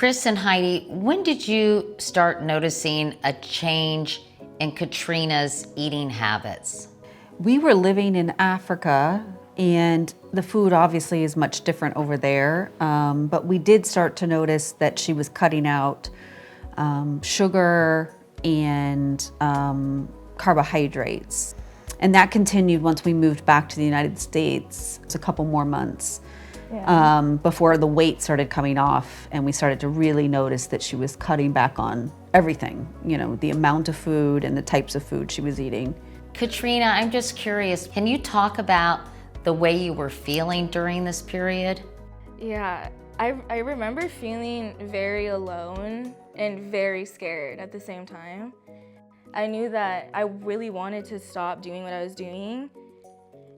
Chris and Heidi, when did you start noticing a change in Katrina's eating habits? We were living in Africa, and the food obviously is much different over there, but we did start to notice that she was cutting out sugar and carbohydrates. And that continued once we moved back to the United States. It's a couple more months before the weight started coming off, and we started to really notice that she was cutting back on everything, you know, the amount of food and the types of food she was eating. Katrina, I'm just curious, can you talk about the way you were feeling during this period? Yeah, I remember feeling very alone and very scared at the same time. I knew that I really wanted to stop doing what I was doing,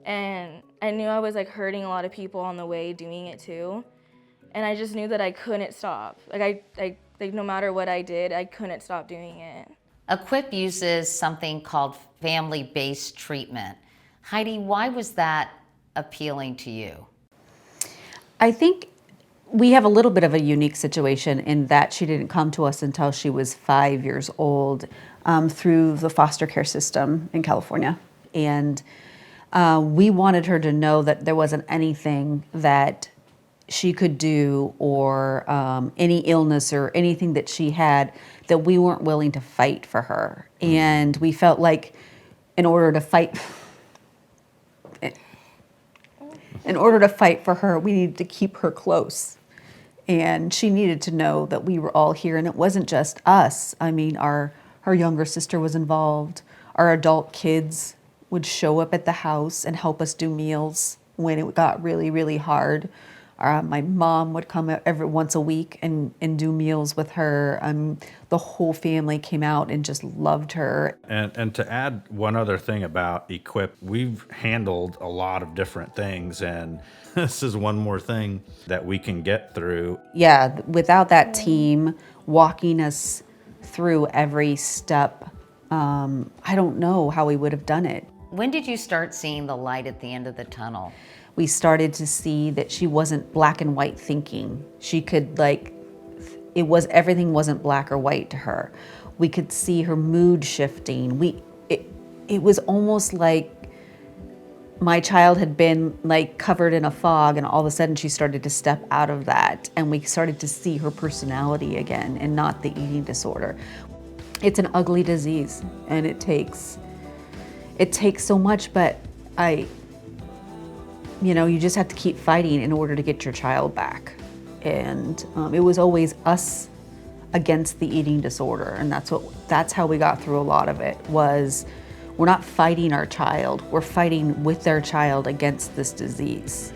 and I knew I was like hurting a lot of people on the way doing it too, and I just knew that I couldn't stop. Like no matter what I did, I couldn't stop doing it. Equip uses something called family-based treatment. Heidi, why was that appealing to you? I think we have a little bit of a unique situation in that she didn't come to us until she was 5 years old through the foster care system in California. And we wanted her to know that there wasn't anything that she could do or any illness or anything that she had that we weren't willing to fight for her. And we felt like in order to fight for her, we needed to keep her close. And she needed to know that we were all here, and it wasn't just us. I mean, her younger sister was involved. Our adult kids would show up at the house and help us do meals when it got really, really hard. My mom would come every once a week and do meals with her. The whole family came out and just loved her. And to add one other thing about Equip, we've handled a lot of different things, and this is one more thing that we can get through. Yeah, without that team walking us through every step, I don't know how we would have done it. When did you start seeing the light at the end of the tunnel? We started to see that she wasn't black and white thinking. She could everything wasn't black or white to her. We could see her mood shifting. It was almost like my child had been like covered in a fog, and all of a sudden she started to step out of that, and we started to see her personality again and not the eating disorder. It's an ugly disease, and it takes so much, but you just have to keep fighting in order to get your child back. And it was always us against the eating disorder, and that's how we got through a lot of it. Was we're not fighting our child, we're fighting with their child against this disease.